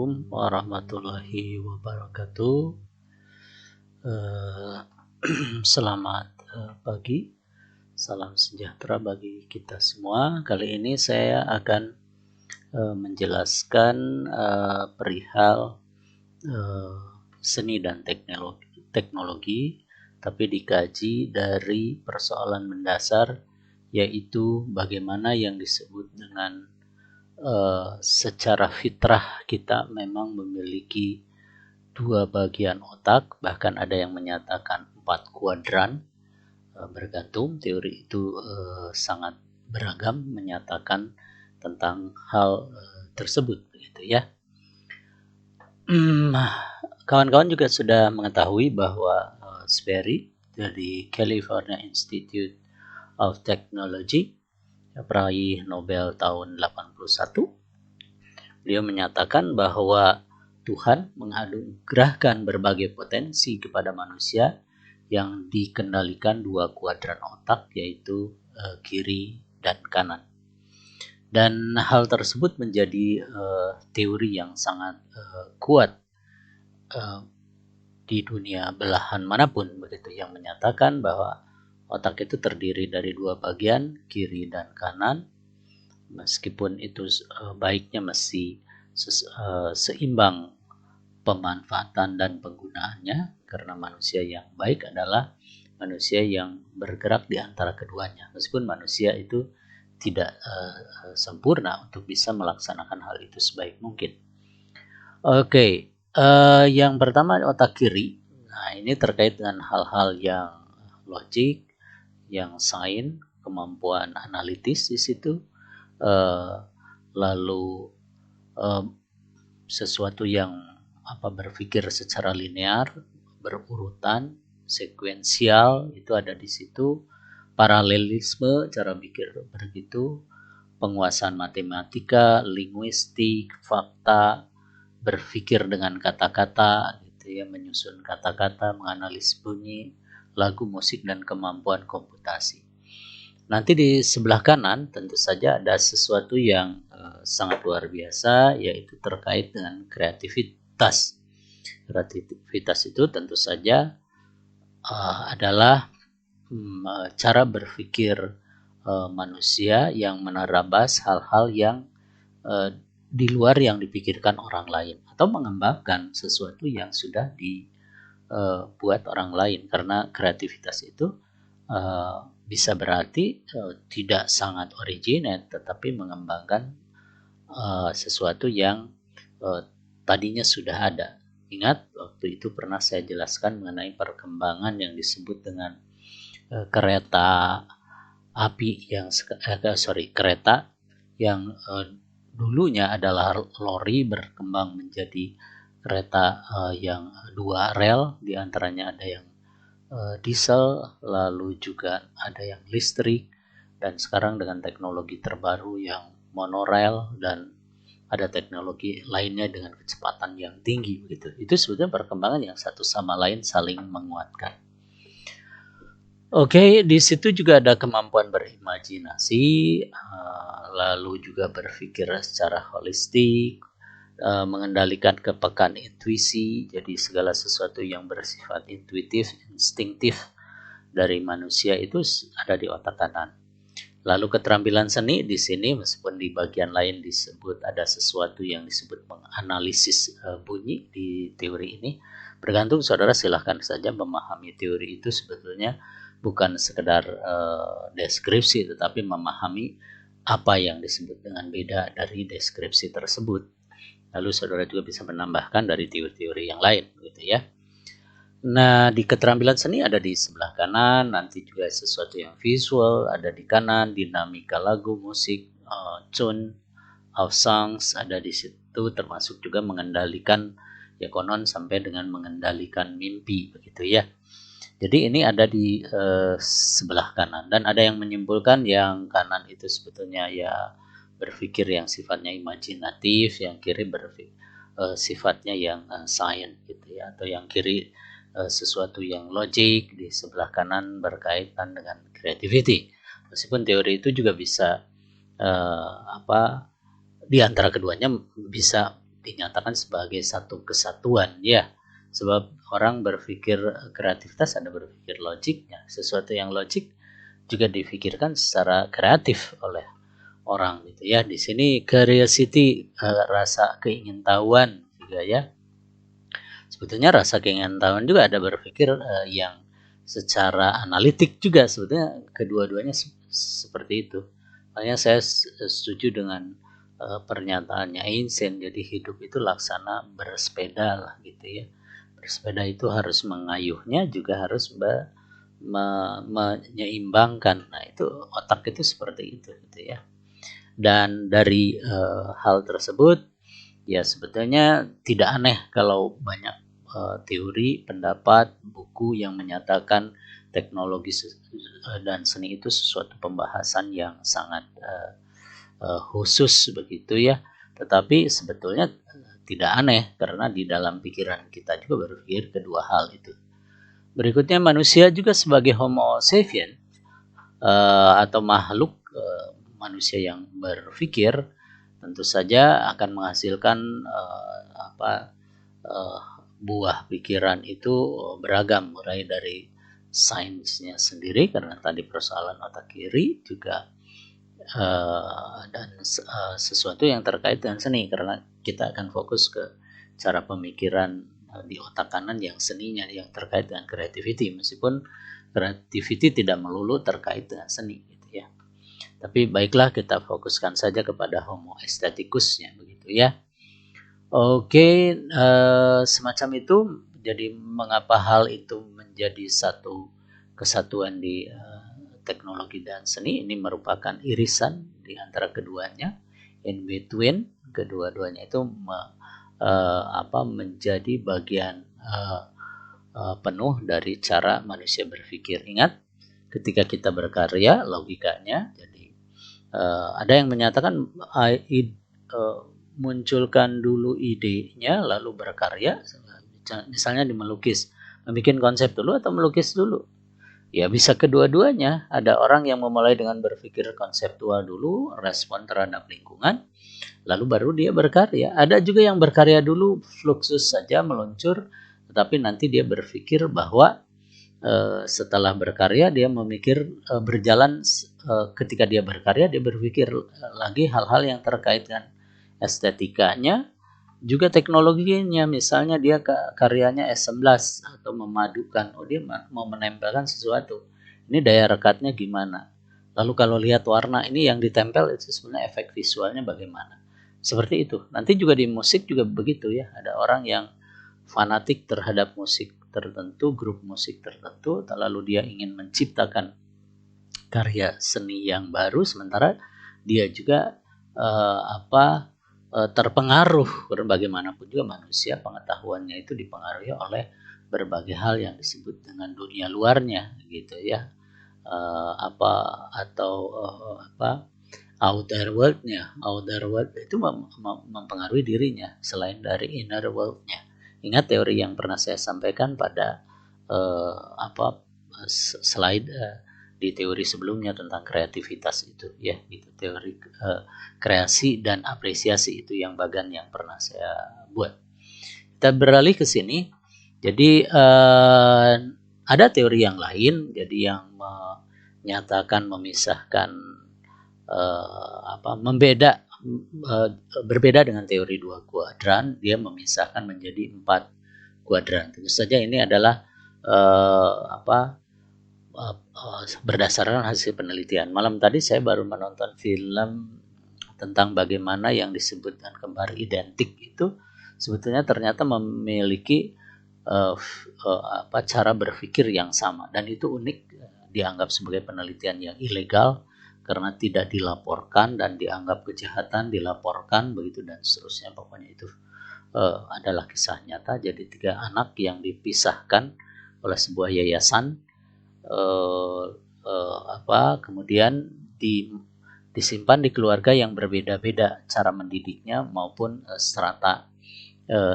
Assalamualaikum warahmatullahi wabarakatuh. Selamat pagi, salam sejahtera bagi kita semua. Kali ini saya akan menjelaskan perihal seni dan teknologi, tapi dikaji dari persoalan mendasar, yaitu bagaimana yang disebut dengan secara fitrah kita memang memiliki dua bagian otak, bahkan ada yang menyatakan 4 kuadran, bergantung. Teori itu sangat beragam menyatakan tentang hal tersebut, begitu ya. Kawan-kawan juga sudah mengetahui bahwa Sperry dari California Institute of Technology, peraih Nobel tahun 81, beliau menyatakan bahwa Tuhan menganugerahkan berbagai potensi kepada manusia yang dikendalikan dua kuadran otak, yaitu kiri dan kanan. Dan hal tersebut menjadi teori yang sangat kuat di dunia belahan manapun, begitu, yang menyatakan bahwa otak itu terdiri dari dua bagian, kiri dan kanan. Meskipun itu baiknya mesti seimbang pemanfaatan dan penggunaannya, karena manusia yang baik adalah manusia yang bergerak di antara keduanya, meskipun manusia itu tidak sempurna untuk bisa melaksanakan hal itu sebaik mungkin. Oke, yang pertama otak kiri. Nah, ini terkait dengan hal-hal yang logik, yang sains, kemampuan analitis di situ, lalu sesuatu yang berpikir secara linear, berurutan, sekuensial, itu ada di situ. Paralelisme, cara pikir begitu, penguasaan matematika, linguistik, fakta, berpikir dengan kata-kata, gitu ya, menyusun kata-kata, menganalisis bunyi, lagu, musik, dan kemampuan komputasi. Nanti di sebelah kanan tentu saja ada sesuatu yang sangat luar biasa, yaitu terkait dengan kreativitas. Kreativitas itu tentu saja adalah cara berpikir manusia yang menerabas hal-hal yang di luar yang dipikirkan orang lain, atau mengembangkan sesuatu yang sudah dibuat orang lain, karena kreativitas itu bisa berarti tidak sangat original, tetapi mengembangkan sesuatu yang tadinya sudah ada. Ingat, waktu itu pernah saya jelaskan mengenai perkembangan yang disebut dengan kereta api kereta yang dulunya adalah lori, berkembang menjadi kereta yang dua rel, diantaranya ada yang diesel, lalu juga ada yang listrik, dan sekarang dengan teknologi terbaru yang monorail, dan ada teknologi lainnya dengan kecepatan yang tinggi, begitu. Itu sebetulnya perkembangan yang satu sama lain saling menguatkan. Oke, di situ juga ada kemampuan berimajinasi, lalu juga berpikir secara holistik, mengendalikan kepekaan intuisi. Jadi segala sesuatu yang bersifat intuitif, instingtif dari manusia itu ada di otak kanan. Lalu keterampilan seni di sini, meskipun di bagian lain disebut ada sesuatu yang disebut menganalisis bunyi di teori ini, bergantung saudara silahkan saja memahami teori itu. Sebetulnya bukan sekedar deskripsi, tetapi memahami apa yang disebut dengan beda dari deskripsi tersebut. Lalu saudara juga bisa menambahkan dari teori-teori yang lain, gitu ya. Nah, di keterampilan seni ada di sebelah kanan, nanti juga sesuatu yang visual ada di kanan, dinamika lagu, musik, tune of songs ada di situ, termasuk juga mengendalikan ya konon sampai dengan mengendalikan mimpi, begitu ya. Jadi ini ada di sebelah kanan, dan ada yang menyimpulkan yang kanan itu sebetulnya ya berpikir yang sifatnya imajinatif, yang kiri berpikir sifatnya yang sains, gitu ya, atau yang kiri sesuatu yang logik, di sebelah kanan berkaitan dengan creativity. Meskipun teori itu juga bisa di antara keduanya bisa dinyatakan sebagai satu kesatuan ya. Sebab orang berpikir kreativitas ada berpikir logiknya. Sesuatu yang logik juga difikirkan secara kreatif oleh orang gitu ya. Di sini curiosity, rasa keingintahuan juga ya. Sebetulnya rasa keingintahuan juga ada berpikir yang secara analitik juga, sebetulnya kedua-duanya seperti itu. Makanya saya setuju dengan pernyataannya Einstein, jadi hidup itu laksana bersepeda lah gitu ya. Bersepeda itu harus mengayuhnya, juga harus menyeimbangkan. Nah itu otak itu seperti itu gitu ya. Dan dari hal tersebut ya sebetulnya tidak aneh kalau banyak teori, pendapat, buku yang menyatakan teknologi dan seni itu sesuatu pembahasan yang sangat khusus begitu ya. Tetapi sebetulnya tidak aneh karena di dalam pikiran kita juga berpikir kedua hal itu. Berikutnya manusia juga sebagai Homo sapien atau makhluk manusia yang berpikir tentu saja akan menghasilkan buah pikiran itu beragam, mulai dari sainsnya sendiri karena tadi persoalan otak kiri juga dan sesuatu yang terkait dengan seni karena kita akan fokus ke cara pemikiran di otak kanan yang seninya yang terkait dengan creativity, meskipun creativity tidak melulu terkait dengan seni gitu ya. Tapi baiklah kita fokuskan saja kepada Homo aestheticusnya begitu ya. Oke, semacam itu. Jadi mengapa hal itu menjadi satu kesatuan di teknologi dan seni? Ini merupakan irisan di antara keduanya, in between kedua-duanya itu menjadi bagian penuh dari cara manusia berpikir. Ingat, ketika kita berkarya, logikanya. Jadi ada yang menyatakan munculkan dulu idenya lalu berkarya, misalnya di melukis, membuat konsep dulu atau melukis dulu. Ya bisa kedua-duanya. Ada orang yang memulai dengan berpikir konseptual dulu, respon terhadap lingkungan, lalu baru dia berkarya. Ada juga yang berkarya dulu, fluxus saja meluncur, tetapi nanti dia berpikir bahwa setelah berkarya dia memikir berjalan, ketika dia berkarya dia berpikir lagi hal-hal yang terkait dengan estetikanya, juga teknologinya. Misalnya dia karyanya S11 atau memadukan, dia mau menempelkan sesuatu, ini daya rekatnya gimana, lalu kalau lihat warna ini yang ditempel itu sebenarnya efek visualnya bagaimana, seperti itu. Nanti juga di musik juga begitu ya, ada orang yang fanatik terhadap musik tertentu, grup musik tertentu, lalu dia ingin menciptakan karya seni yang baru, sementara dia juga terpengaruh. Bagaimanapun juga manusia pengetahuannya itu dipengaruhi oleh berbagai hal yang disebut dengan dunia luarnya gitu ya, outer world-nya. Outer world itu mempengaruhi dirinya selain dari inner world-nya. Ingat teori yang pernah saya sampaikan pada slide di teori sebelumnya tentang kreativitas itu ya, gitu. Teori kreasi dan apresiasi itu yang bagian yang pernah saya buat. Kita beralih ke sini. Jadi ada teori yang lain, jadi yang menyatakan memisahkan berbeda dengan teori dua kuadran, dia memisahkan menjadi 4 kuadran. Tentu saja ini adalah berdasarkan hasil penelitian. Malam tadi saya baru menonton film tentang bagaimana yang disebutkan kembar identik itu sebetulnya ternyata memiliki cara berpikir yang sama, dan itu unik, dianggap sebagai penelitian yang ilegal karena tidak dilaporkan dan dianggap kejahatan dilaporkan begitu dan seterusnya. Pokoknya itu adalah kisah nyata. Jadi 3 anak yang dipisahkan oleh sebuah yayasan, kemudian disimpan di keluarga yang berbeda-beda cara mendidiknya maupun strata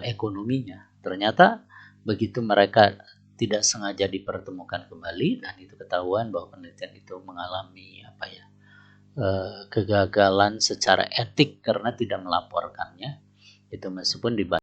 ekonominya. Ternyata begitu mereka tidak sengaja dipertemukan kembali, dan itu ketahuan bahwa penelitian itu mengalami kegagalan secara etik karena tidak melaporkannya. Itu meskipun di